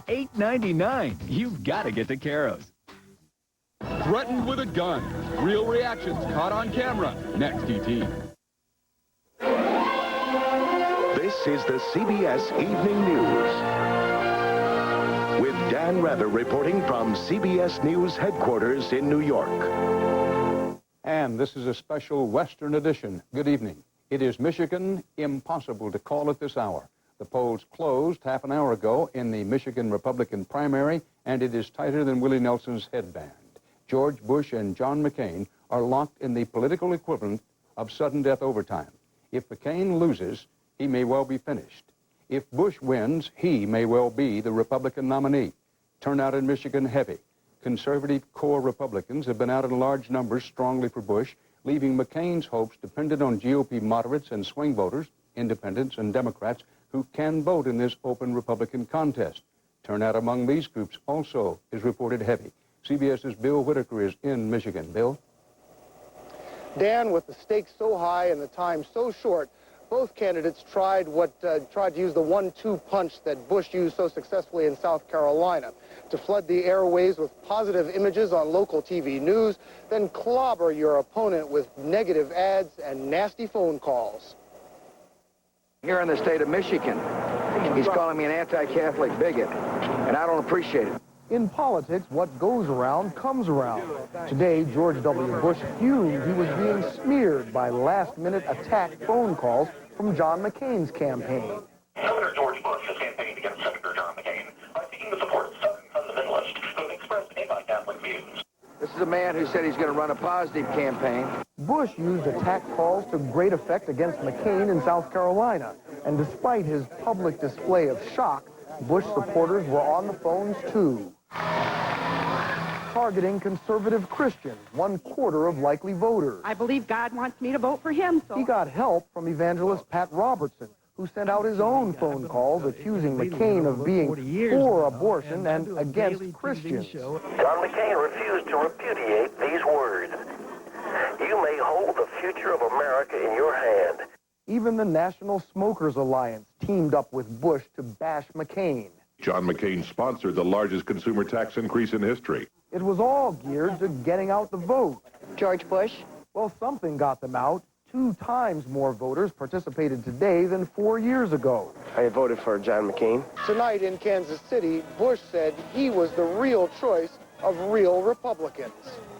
$8.99. You've got to get to Caro's. Threatened with a gun. Real reactions caught on camera. Next, ET. This is the CBS Evening News. With Dan Rather reporting from CBS News headquarters in New York. And this is a special Western edition. Good evening. It is Michigan. Impossible to call at this hour. The polls closed half an hour ago in the Michigan Republican primary, and it is tighter than Willie Nelson's headband. George Bush and John McCain are locked in the political equivalent of sudden death overtime. If McCain loses, he may well be finished. If Bush wins, he may well be the Republican nominee. Turnout in Michigan heavy. Conservative core Republicans have been out in large numbers strongly for Bush, leaving McCain's hopes dependent on GOP moderates and swing voters, independents and Democrats, who can vote in this open Republican contest. Turnout among these groups also is reported heavy. CBS's Bill Whitaker is in Michigan. Bill? Dan, with the stakes so high and the time so short, both candidates tried to use the 1-2 punch that Bush used so successfully in South Carolina, to flood the airwaves with positive images on local TV news, then clobber your opponent with negative ads and nasty phone calls. Here in the state of Michigan, he's calling me an anti-Catholic bigot, and I don't appreciate it. In politics, what goes around comes around. Today, George W. Bush fumed he was being smeared by last-minute attack phone calls from John McCain's campaign. Senator George Bush has campaigned against Senator John McCain by seeking the support of Southern fundamentalists who have expressed anti-Catholic views. This is a man who said he's going to run a positive campaign. Bush used attack calls to great effect against McCain in South Carolina. And despite his public display of shock, Bush supporters were on the phones too. Targeting conservative Christians, 1/4 of likely voters. I believe God wants me to vote for him, so... He got help from evangelist Pat Robertson, who sent out his own phone calls accusing McCain of being for abortion and against Christians. John McCain refused to repudiate these words. You may hold the future of America in your hand. Even the National Smokers Alliance teamed up with Bush to bash McCain. John McCain sponsored the largest consumer tax increase in history. It was all geared to getting out the vote. George Bush? Well, something got them out. 2 times more voters participated today than 4 years ago. I voted for John McCain. Tonight in Kansas City, Bush said he was the real choice of real Republicans.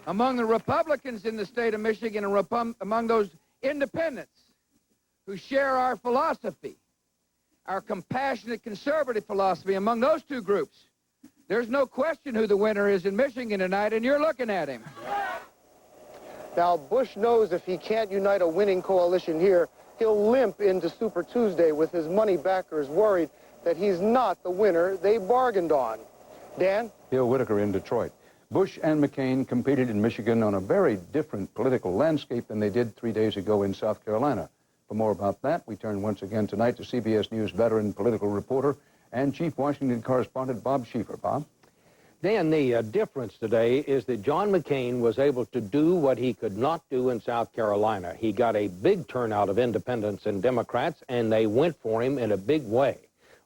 Among the Republicans in the state of Michigan and among those independents who share our philosophy, our compassionate conservative philosophy, among those two groups, there's no question who the winner is in Michigan tonight, and you're looking at him. Now, Bush knows if he can't unite a winning coalition here, he'll limp into Super Tuesday with his money backers worried that he's not the winner they bargained on. Dan? Bill Whitaker in Detroit. Bush and McCain competed in Michigan on a very different political landscape than they did 3 days ago in South Carolina. For more about that, we turn once again tonight to CBS News veteran political reporter and Chief Washington correspondent Bob Schieffer. Bob? Dan, the difference today is that John McCain was able to do what he could not do in South Carolina. He got a big turnout of independents and Democrats, and they went for him in a big way.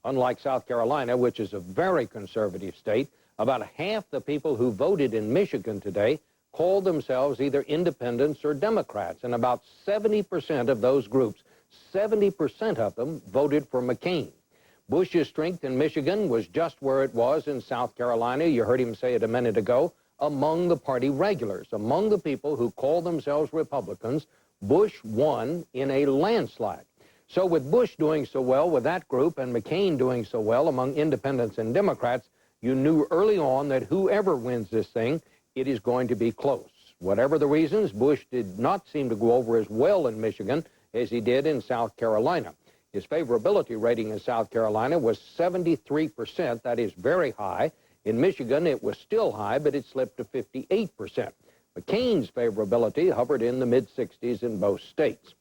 Unlike South Carolina, which is a very conservative state, about half the people who voted in Michigan today called themselves either independents or Democrats, and about 70% of those groups, 70% of them voted for McCain. Bush's strength in Michigan was just where it was in South Carolina. You heard him say it a minute ago, among the party regulars, among the people who call themselves Republicans. Bush won in a landslide. So with Bush doing so well with that group and McCain doing so well among independents and Democrats, you knew early on that whoever wins this thing, it is going to be close. Whatever the reasons, Bush did not seem to go over as well in Michigan as he did in South Carolina. His favorability rating in South Carolina was 73%. That is very high. In Michigan, it was still high, but it slipped to 58%. McCain's favorability hovered in the mid-60s in both states.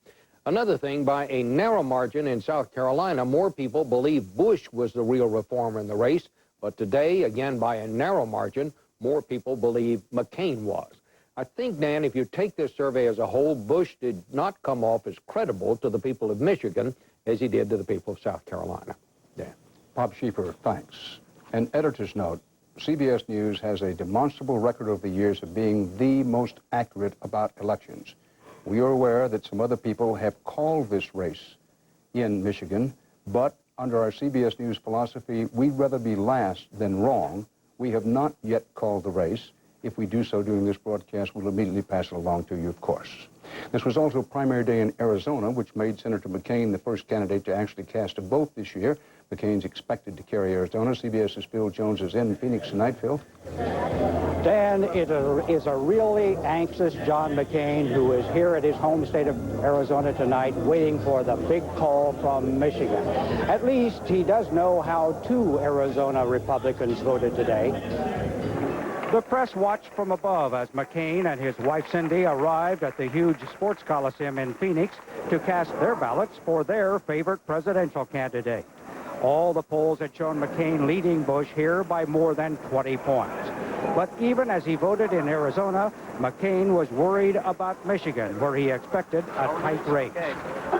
Another thing, by a narrow margin in South Carolina, more people believe Bush was the real reformer in the race. But today, again, by a narrow margin, more people believe McCain was. I think, Dan, if you take this survey as a whole, Bush did not come off as credible to the people of Michigan as he did to the people of South Carolina. Dan. Bob Schieffer, thanks. An editor's note. CBS News has a demonstrable record over the years of being the most accurate about elections. We are aware that some other people have called this race in Michigan, but under our CBS News philosophy, we'd rather be last than wrong. We have not yet called the race. If we do so during this broadcast, we'll immediately pass it along to you, of course. This was also primary day in Arizona, which made Senator McCain the first candidate to actually cast a vote this year. McCain's expected to carry Arizona. CBS's Phil Jones is in Phoenix tonight. Phil? Dan, it is a really anxious John McCain who is here at his home state of Arizona tonight waiting for the big call from Michigan. At least he does know how 2 Arizona Republicans voted today. The press watched from above as McCain and his wife Cindy arrived at the huge sports coliseum in Phoenix to cast their ballots for their favorite presidential candidate. All the polls had shown McCain leading Bush here by more than 20 points. But even as he voted in Arizona, McCain was worried about Michigan, where he expected a tight race.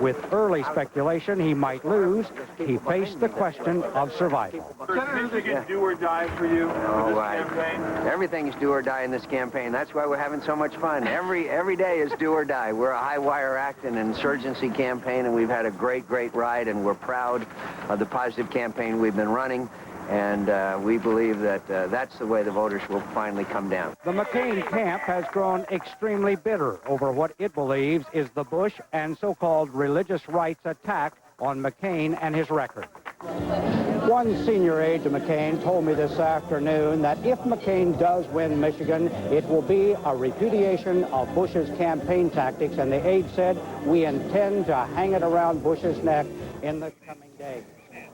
With early speculation he might lose, he faced the question of survival. Senator, is it do or die for you in this campaign? Everything's do or die in this campaign. That's why we're having so much fun. Every day is do or die. We're a high-wire act and insurgency campaign, and we've had a great ride, and we're proud of the positive campaign we've been running. And we believe that that's the way the voters will finally come down. The McCain camp has grown extremely bitter over what it believes is the Bush and so-called religious rights attack on McCain and his record. One senior aide to McCain told me this afternoon that if McCain does win Michigan, it will be a repudiation of Bush's campaign tactics, and the aide said, we intend to hang it around Bush's neck in the coming days.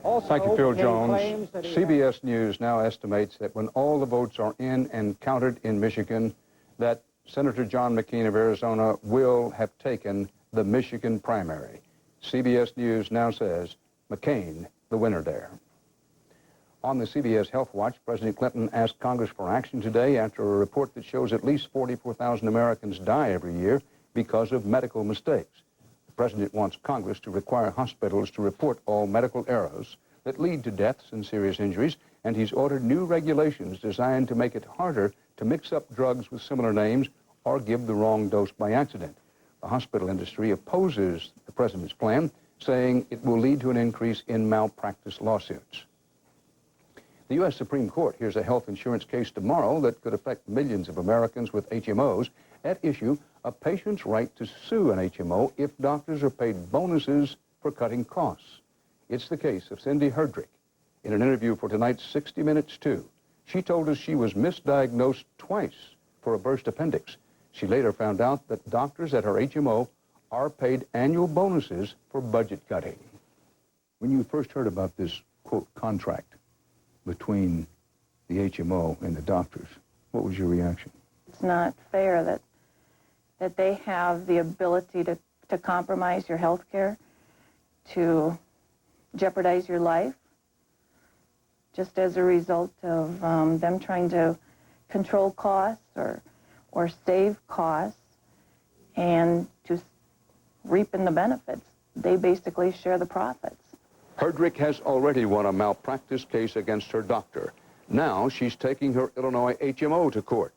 Also, thank you, Phil Jones. CBS News now estimates that when all the votes are in and counted in Michigan, that Senator John McCain of Arizona will have taken the Michigan primary. CBS News now says McCain the winner there. On the CBS Health Watch, President Clinton asked Congress for action today after a report that shows at least 44,000 Americans die every year because of medical mistakes. The president wants Congress to require hospitals to report all medical errors that lead to deaths and serious injuries, and he's ordered new regulations designed to make it harder to mix up drugs with similar names or give the wrong dose by accident. The hospital industry opposes the president's plan, saying it will lead to an increase in malpractice lawsuits. The U.S. Supreme Court hears a health insurance case tomorrow that could affect millions of Americans with HMOs. At issue, a patient's right to sue an HMO if doctors are paid bonuses for cutting costs. It's the case of Cindy Herdrick. In an interview for tonight's 60 Minutes 2, she told us she was misdiagnosed twice for a burst appendix. She later found out that doctors at her HMO are paid annual bonuses for budget cutting. When you first heard about this, quote, contract between the HMO and the doctors, what was your reaction? It's not fair that they have the ability to compromise your health care, to jeopardize your life, just as a result of them trying to control costs or save costs and to reap in the benefits. They basically share the profits. Herdrick has already won a malpractice case against her doctor. Now she's taking her Illinois HMO to court.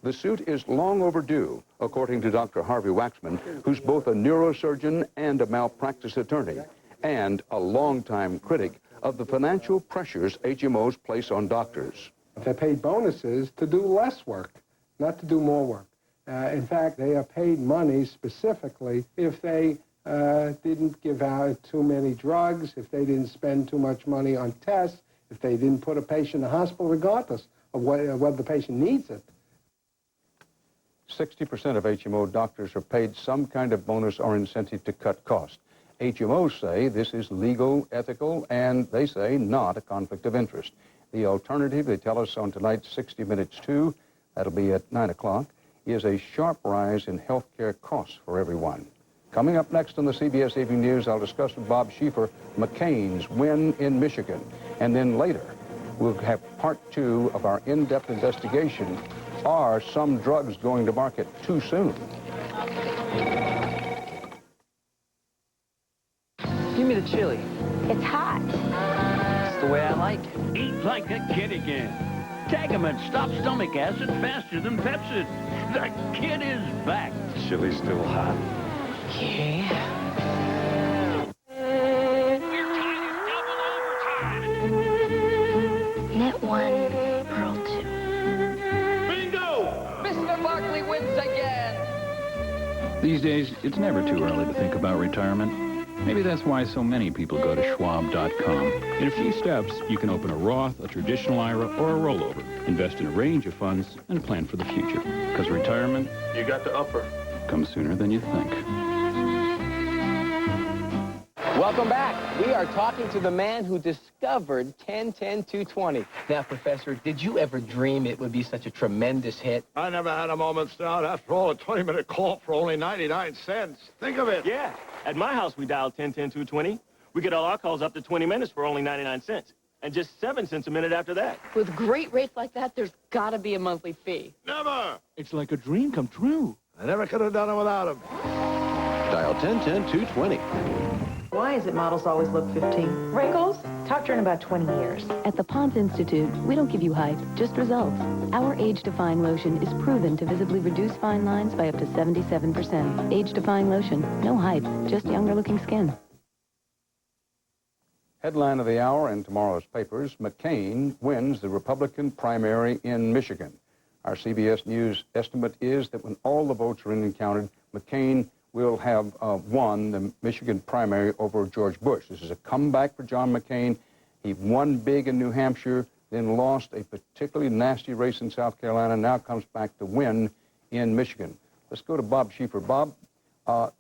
The suit is long overdue, according to Dr. Harvey Waxman, who's both a neurosurgeon and a malpractice attorney, and a longtime critic of the financial pressures HMOs place on doctors. They're paid bonuses to do less work, not to do more work. In fact, they are paid money specifically if they didn't give out too many drugs, if they didn't spend too much money on tests, if they didn't put a patient in the hospital, regardless of whether the patient needs it. 60% of HMO doctors are paid some kind of bonus or incentive to cut costs. HMOs say this is legal, ethical, and they say not a conflict of interest. The alternative, they tell us on tonight's 60 Minutes 2, that'll be at 9 o'clock, is a sharp rise in health care costs for everyone. Coming up next on the CBS Evening News, I'll discuss with Bob Schieffer McCain's win in Michigan. And then later, we'll have part 2 of our in-depth investigation. Are some drugs going to market too soon? Give me the chili. It's hot. the way I like it. Eat like a kid again. Tagamet stops stomach acid faster than Pepsi. The kid is back. Chili's still hot. Yeah. Net 1, Pearl 2. Mr. Barkley wins again. These days, it's never too early to think about retirement. Maybe that's why so many people go to Schwab.com. In a few steps, you can open a Roth, a traditional IRA, or a rollover, invest in a range of funds, and plan for the future. Because retirement, You got the upper. comes sooner than you think. Welcome back. We are talking to the man who discovered 10-10-220. Now, Professor, did you ever dream it would be such a tremendous hit? I never had a moment's doubt. After all, a 20-minute call for only 99 cents. Think of it. Yeah. At my house, we dialed 10-10-220. We get all our calls up to 20 minutes for only 99 cents. And just 7 cents a minute after that. With great rates like that, there's got to be a monthly fee. Never. It's like a dream come true. I never could have done it without him. Dial 10-10-220. Why is it models always look 15? Wrinkles? Top turn about 20 years. At the Ponds Institute, we don't give you hype, just results. Our age-defying lotion is proven to visibly reduce fine lines by up to 77%. Age-defying lotion, no hype, just younger-looking skin. Headline of the hour in tomorrow's papers, McCain wins the Republican primary in Michigan. Our CBS News estimate is that when all the votes are in and counted, McCain will have won the Michigan primary over George Bush. This is a comeback for John McCain. He won big in New Hampshire, then lost a particularly nasty race in South Carolina, now comes back to win in Michigan. Let's go to Bob Schieffer. Bob,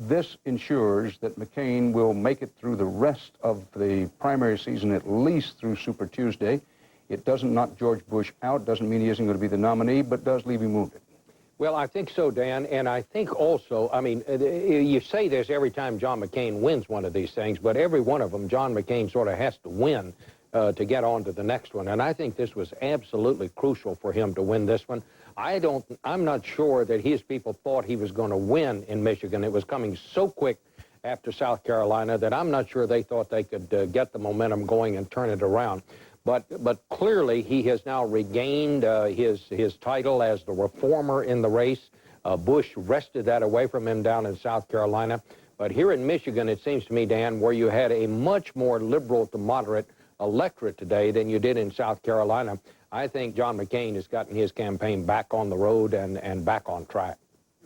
this ensures that McCain will make it through the rest of the primary season, at least through Super Tuesday. It doesn't knock George Bush out, doesn't mean he isn't going to be the nominee, but does leave him wounded. Well, I think so, Dan, and I think also, I mean, you say this every time John McCain wins one of these things, but every one of them, John McCain sort of has to win to get on to the next one, and I think this was absolutely crucial for him to win this one. I'm not sure that his people thought he was going to win in Michigan. It was coming so quick after South Carolina that I'm not sure they thought they could get the momentum going and turn it around. But clearly he has now regained his title as the reformer in the race. Bush wrested that away from him down in South Carolina. But here in Michigan, it seems to me, Dan, where you had a much more liberal to moderate electorate today than you did in South Carolina, I think John McCain has gotten his campaign back on the road and back on track.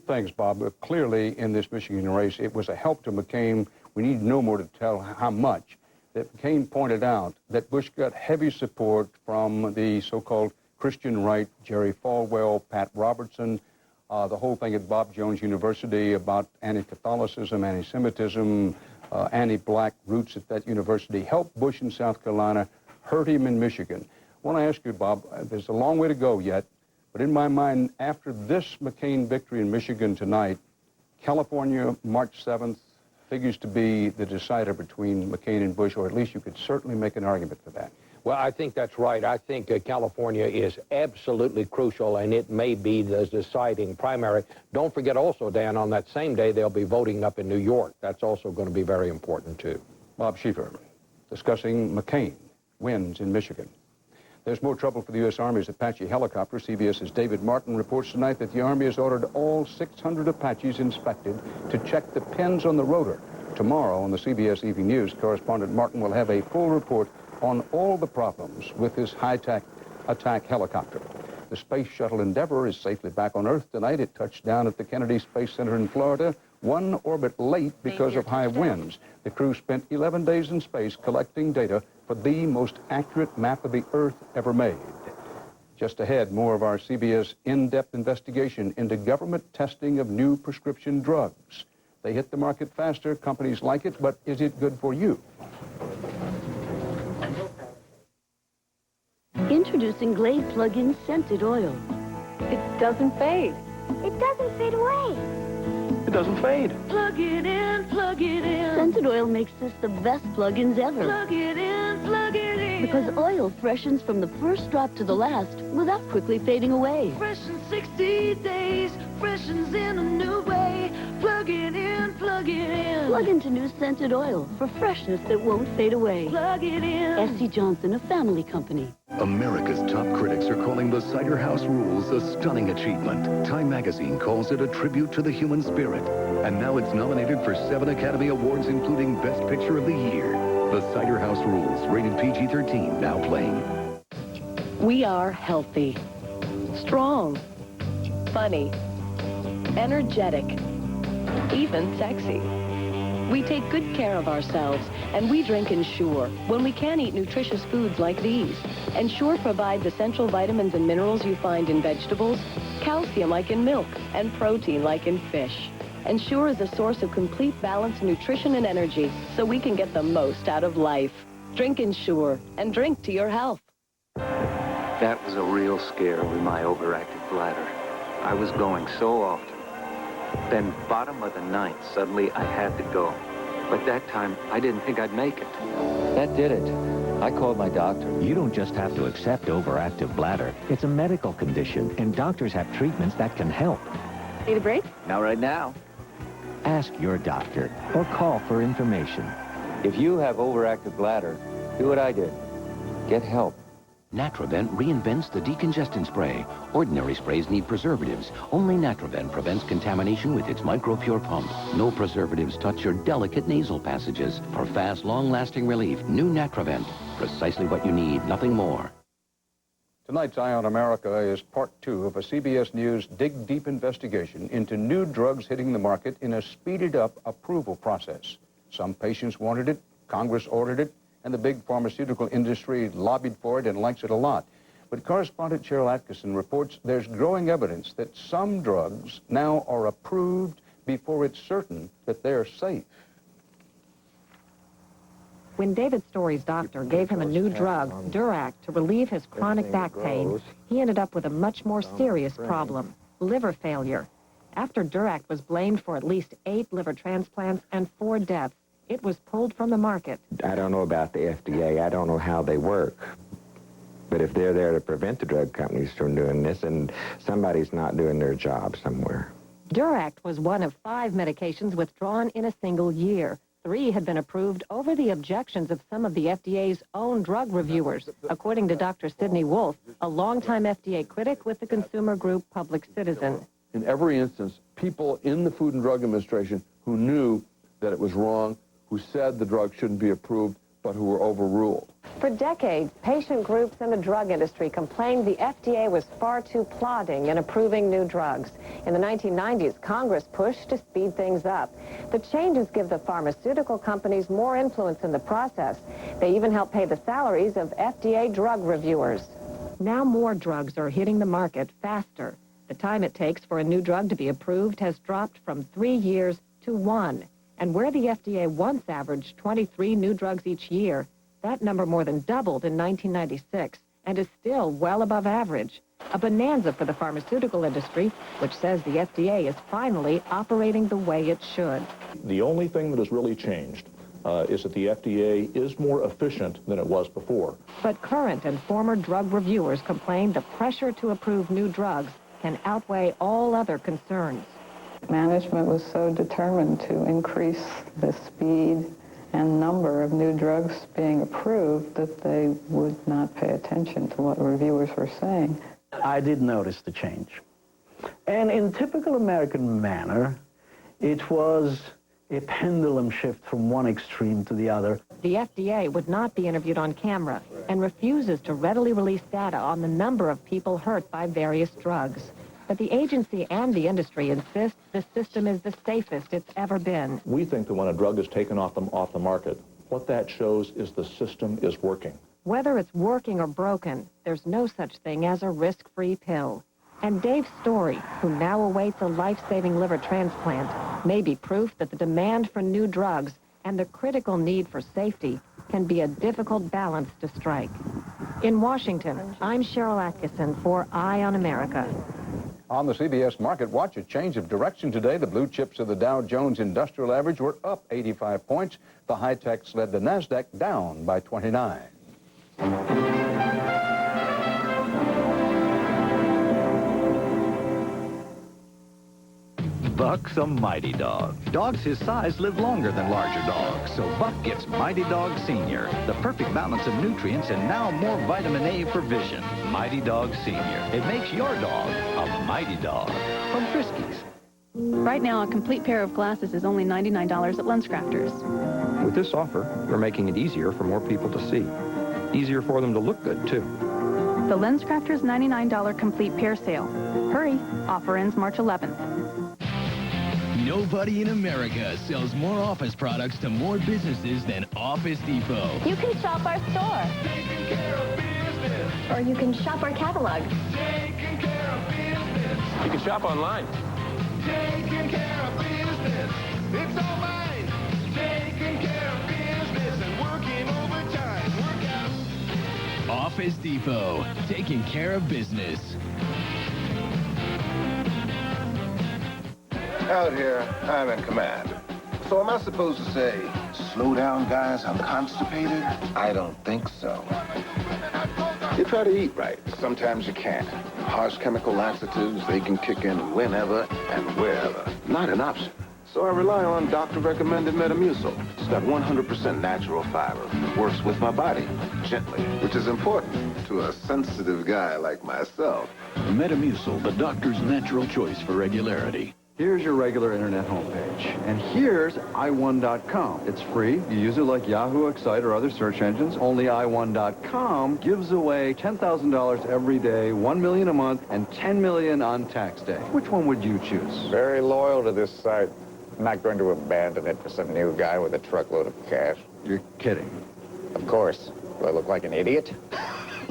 Thanks, Bob. Clearly in this Michigan race, it was a help to McCain. We need no more to tell how much. That McCain pointed out that Bush got heavy support from the so-called Christian right, Jerry Falwell, Pat Robertson, the whole thing at Bob Jones University about anti-Catholicism, anti-Semitism, anti-black roots at that university helped Bush in South Carolina, hurt him in Michigan. I want to ask you, Bob, there's a long way to go yet, but in my mind, after this McCain victory in Michigan tonight, California, March 7th, figures to be the decider between McCain and Bush, or at least you could certainly make an argument for that. Well, I think that's right. I think California is absolutely crucial, and it may be the deciding primary. Don't forget also, Dan, on that same day, they'll be voting up in New York. That's also going to be very important, too. Bob Schieffer, discussing McCain wins in Michigan. There's more trouble for the U.S. Army's Apache helicopter. CBS's David Martin reports tonight that the Army has ordered all 600 Apaches inspected to check the pins on the rotor. Tomorrow on the CBS Evening News, correspondent Martin will have a full report on all the problems with this high-tech attack helicopter. The Space Shuttle Endeavour is safely back on Earth tonight. It touched down at the Kennedy Space Center in Florida, one orbit late because of high winds. The crew spent 11 days in space collecting data for the most accurate map of the Earth ever made. Just ahead, more of our CBS in-depth investigation into government testing of new prescription drugs. They hit the market faster, companies like it, but is it good for you? Introducing Glade Plug-in Scented Oil. It doesn't fade. It doesn't fade away. It doesn't fade. Plug it in, plug it in. Scented Oil makes this the best plug-ins ever. Plug it in, plug it in. Because oil freshens from the first drop to the last without quickly fading away. Fresh in 60 days, freshens in a new way. away. Plug it in, plug it in. Plug into new scented oil for freshness that won't fade away. Plug it in. S.C. Johnson, a family company. America's top critics are calling the Cider House Rules a stunning achievement. Time magazine calls it a tribute to the human spirit. And now it's nominated for 7 Academy Awards, including Best Picture of the Year. The Cider House Rules, rated PG-13, now playing. We are healthy, strong, funny, energetic, even sexy. We take good care of ourselves, and we drink Ensure when we can eat nutritious foods like these. Ensure provides essential vitamins and minerals you find in vegetables, calcium like in milk, and protein like in fish. Ensure is a source of complete balanced nutrition and energy, so we can get the most out of life. Drink Ensure, and drink to your health. That was a real scare with my overactive bladder. I was going so often. Then, bottom of the ninth, suddenly I had to go. But that time, I didn't think I'd make it. That did it. I called my doctor. You don't just have to accept overactive bladder. It's a medical condition, and doctors have treatments that can help. Need a break? Not right now. Ask your doctor or call for information. If you have overactive bladder, do what I did. Get help. Natravent reinvents the decongestant spray. Ordinary sprays need preservatives. Only Natravent prevents contamination with its micropure pump. No preservatives touch your delicate nasal passages. For fast, long-lasting relief, new Natravent. Precisely what you need, nothing more. Tonight's Eye on America is part 2 of a CBS News Dig Deep investigation into new drugs hitting the market in a speeded-up approval process. Some patients wanted it, Congress ordered it, and the big pharmaceutical industry lobbied for it and likes it a lot. But correspondent Cheryl Atkinson reports there's growing evidence that some drugs now are approved before it's certain that they're safe. When David Story's doctor gave him a new drug, Durac, to relieve his chronic back pain, he ended up with a much more serious problem, liver failure. After Durac was blamed for at least 8 liver transplants and 4 deaths, it was pulled from the market. I don't know about the FDA. I don't know how they work. But if they're there to prevent the drug companies from doing this, and somebody's not doing their job somewhere. Durac was one of 5 medications withdrawn in a single year. 3 had been approved over the objections of some of the FDA's own drug reviewers, according to Dr. Sidney Wolf, a longtime FDA critic with the consumer group Public Citizen. In every instance, people in the Food and Drug Administration who knew that it was wrong, who said the drug shouldn't be approved, but who were overruled. For decades, patient groups in the drug industry complained the FDA was far too plodding in approving new drugs. In the 1990s, Congress pushed to speed things up. The changes give the pharmaceutical companies more influence in the process. They even help pay the salaries of FDA drug reviewers. Now more drugs are hitting the market faster. The time it takes for a new drug to be approved has dropped from 3 years to 1. And where the FDA once averaged 23 new drugs each year, that number more than doubled in 1996 and is still well above average. A bonanza for the pharmaceutical industry, which says the FDA is finally operating the way it should. The only thing that has really changed is that the FDA is more efficient than it was before. But current and former drug reviewers complain the pressure to approve new drugs can outweigh all other concerns. Management was so determined to increase the speed and number of new drugs being approved that they would not pay attention to what reviewers were saying. I did notice the change. And in typical American manner, it was a pendulum shift from one extreme to the other. The FDA would not be interviewed on camera and refuses to readily release data on the number of people hurt by various drugs. But the agency and the industry insist the system is the safest it's ever been. We think that when a drug is taken off the market, what that shows is the system is working. Whether it's working or broken, there's no such thing as a risk-free pill. And Dave Story, who now awaits a life-saving liver transplant, may be proof that the demand for new drugs and the critical need for safety can be a difficult balance to strike. In Washington, I'm Cheryl Atkinson for Eye on America. On the CBS Market Watch, a change of direction today. The blue chips of the Dow Jones Industrial Average were up 85 points. The high-techs led the NASDAQ down by 29. Buck's a mighty dog. Dogs his size live longer than larger dogs, so Buck gets Mighty Dog Senior, the perfect balance of nutrients and now more vitamin A for vision. Mighty Dog Senior. It makes your dog a mighty dog. From Friskies. Right now, a complete pair of glasses is only $99 at LensCrafters. With this offer, we're making it easier for more people to see. Easier for them to look good, too. The LensCrafters $99 complete pair sale. Hurry, offer ends March 11th. Nobody in America sells more office products to more businesses than Office Depot. You can shop our store. Taking care of business. Or you can shop our catalog. Taking care of business. You can shop online. Taking care of business. It's all mine. Taking care of business and working overtime. Work out. Office Depot. Taking care of business. Out here, I'm in command. So am I supposed to say, slow down, guys, I'm constipated? I don't think so. You try to eat right. Sometimes you can't. Harsh chemical laxatives, they can kick in whenever and wherever. Not an option. So I rely on doctor-recommended Metamucil. It's got 100% natural fiber. Works with my body, gently, which is important to a sensitive guy like myself. Metamucil, the doctor's natural choice for regularity. Here's your regular internet homepage. And here's i1.com. It's free. You use it like Yahoo, Excite, or other search engines. Only i1.com gives away $10,000 every day, $1 million a month, and $10 million on tax day. Which one would you choose? Very loyal to this site. I'm not going to abandon it for some new guy with a truckload of cash. You're kidding. Of course. Do I look like an idiot?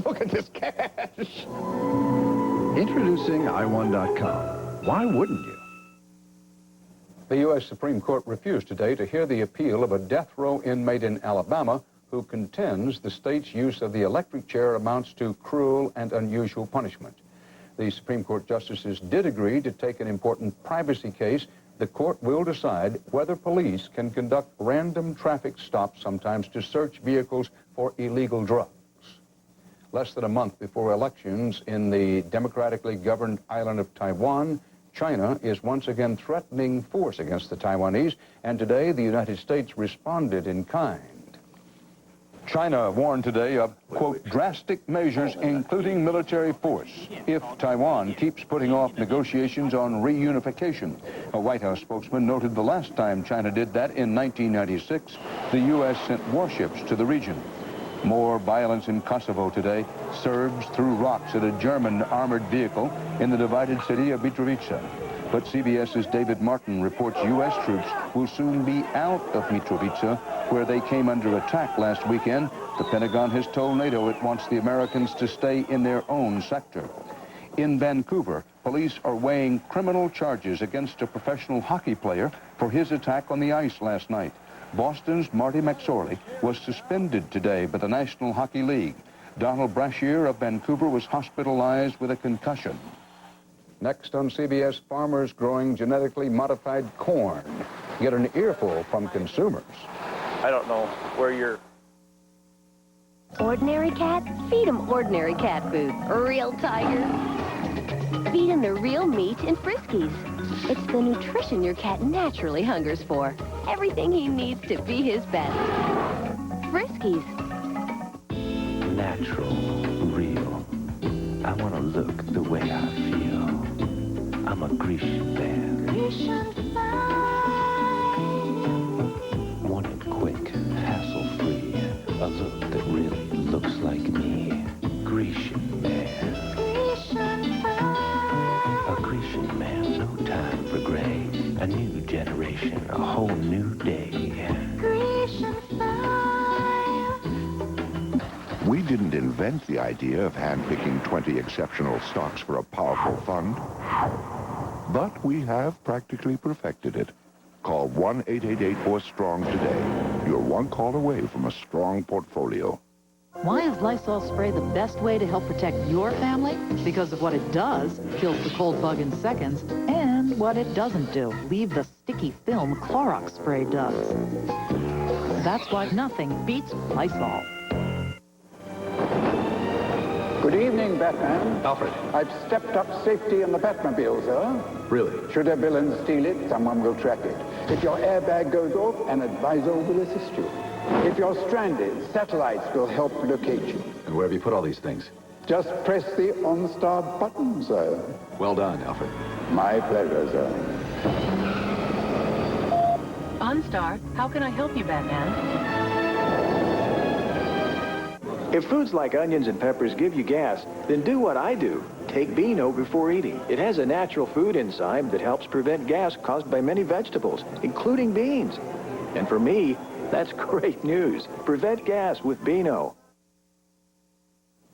Look at this cash. Introducing i1.com. Why wouldn't you? The U.S. Supreme Court refused today to hear the appeal of a death row inmate in Alabama who contends the state's use of the electric chair amounts to cruel and unusual punishment. The Supreme Court justices did agree to take an important privacy case. The court will decide whether police can conduct random traffic stops sometimes to search vehicles for illegal drugs. Less than a month before elections in the democratically governed island of Taiwan, China is once again threatening force against the Taiwanese, and today the United States responded in kind. China warned today of, quote, drastic measures, including military force, if Taiwan keeps putting off negotiations on reunification. A White House spokesman noted the last time China did that in 1996, the U.S. sent warships to the region. More violence in Kosovo today. Serbs threw rocks at a German armored vehicle in the divided city of Mitrovica. But CBS's David Martin reports U.S. troops will soon be out of Mitrovica, where they came under attack last weekend. The Pentagon has told NATO it wants the Americans to stay in their own sector. In Vancouver, police are weighing criminal charges against a professional hockey player for his attack on the ice last night. Boston's Marty McSorley was suspended today by the National Hockey League. Donald Brashear of Vancouver was hospitalized with a concussion. Next on CBS, farmers growing genetically modified corn get an earful from consumers. I don't know where you're... Ordinary cat? Feed him ordinary cat food. Real tiger? Feed him the real meat and Friskies. It's the nutrition your cat naturally hungers for. Everything he needs to be his best. Friskies. Natural, real. I want to look the way I feel. I'm a Grecian man. Want it quick, hassle-free. A look that really looks like me. Grecian man. A Grecian man, no time for gray. A new generation, a whole new day. We didn't invent the idea of handpicking 20 exceptional stocks for a powerful fund, but we have practically perfected it. Call 1-888-4-STRONG today. You're one call away from a strong portfolio. Why is Lysol spray the best way to help protect your family? Because of what it does, kills the cold bug in seconds, and what it doesn't do, leave the sticky film Clorox spray does. That's why nothing beats Lysol. Good evening, Batman. Alfred. I've stepped up safety in the Batmobile, sir. Really? Should a villain steal it, someone will track it. If your airbag goes off, an advisor will assist you. If you're stranded, satellites will help locate you. And where have you put all these things? Just press the OnStar button, sir. Well done, Alfred. My pleasure, sir. OnStar, how can I help you, Batman? If foods like onions and peppers give you gas, then do what I do. Take Beano before eating. It has a natural food enzyme that helps prevent gas caused by many vegetables, including beans. And for me, that's great news. Prevent gas with Beano.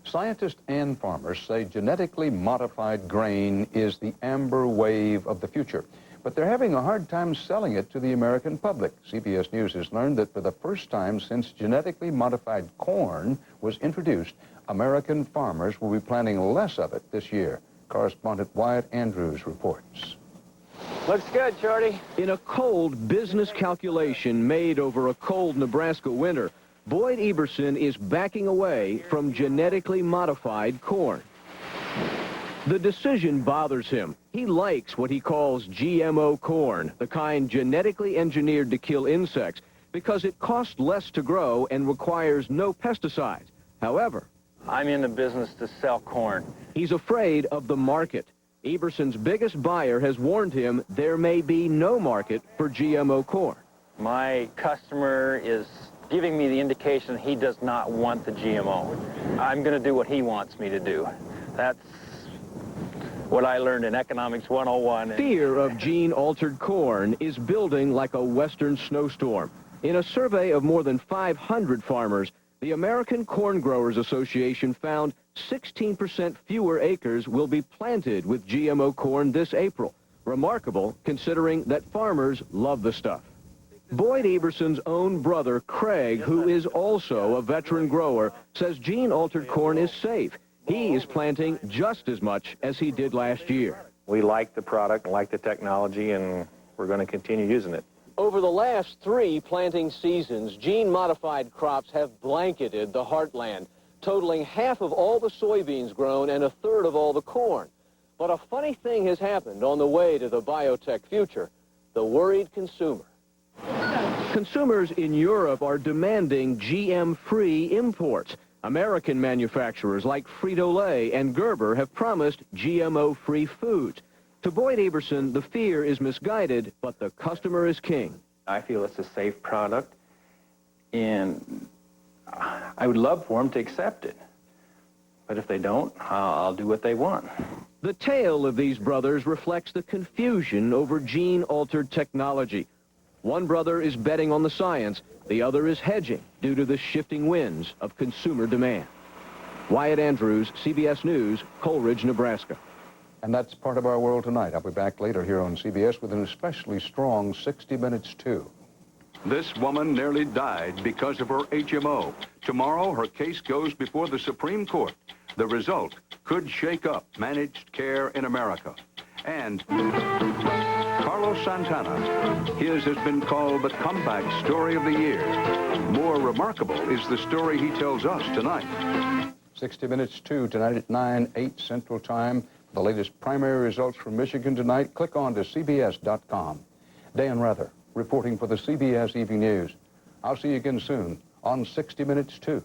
Scientists and farmers say genetically modified grain is the amber wave of the future, but they're having a hard time selling it to the American public. CBS News has learned that for the first time since genetically modified corn was introduced, American farmers will be planting less of it this year. Correspondent Wyatt Andrews reports. Looks good, Shorty. In a cold business calculation made over a cold Nebraska winter, Boyd Eberson is backing away from genetically modified corn. The decision bothers him. He likes what he calls GMO corn, the kind genetically engineered to kill insects, because it costs less to grow and requires no pesticides. However, I'm in the business to sell corn. He's afraid of the market. Eberson's biggest buyer has warned him there may be no market for GMO corn. My customer is giving me the indication he does not want the GMO. I'm going to do what he wants me to do. That's what I learned in Economics 101. Fear of gene-altered corn is building like a western snowstorm. In a survey of more than 500 farmers, the American Corn Growers Association found 16% fewer acres will be planted with GMO corn this April. Remarkable, considering that farmers love the stuff. Boyd Eberson's own brother, Craig, who is also a veteran grower, says gene-altered corn is safe. He is planting just as much as he did last year. We like the product, like the technology, and we're going to continue using it. Over the last 3 planting seasons, gene-modified crops have blanketed the heartland, totaling half of all the soybeans grown and a third of all the corn. But a funny thing has happened on the way to the biotech future: the worried consumer. Consumers in Europe are demanding GM-free imports. American manufacturers like Frito-Lay and Gerber have promised GMO-free foods. To Boyd Eberson, the fear is misguided, but the customer is king. I feel it's a safe product, and I would love for them to accept it. But if they don't, I'll do what they want. The tale of these brothers reflects the confusion over gene-altered technology. One brother is betting on the science, the other is hedging due to the shifting winds of consumer demand. Wyatt Andrews, CBS News, Coleridge, Nebraska. And that's part of our world tonight. I'll be back later here on CBS with an especially strong 60 Minutes, too. This woman nearly died because of her HMO. Tomorrow, her case goes before the Supreme Court. The result could shake up managed care in America. And Carlos Santana, his has been called the comeback story of the year. More remarkable is the story he tells us tonight. 60 Minutes, 2, tonight at 9, 8 Central Time. The latest primary results from Michigan tonight, click on to CBS.com. Dan Rather, reporting for the CBS Evening News. I'll see you again soon on 60 Minutes, 2.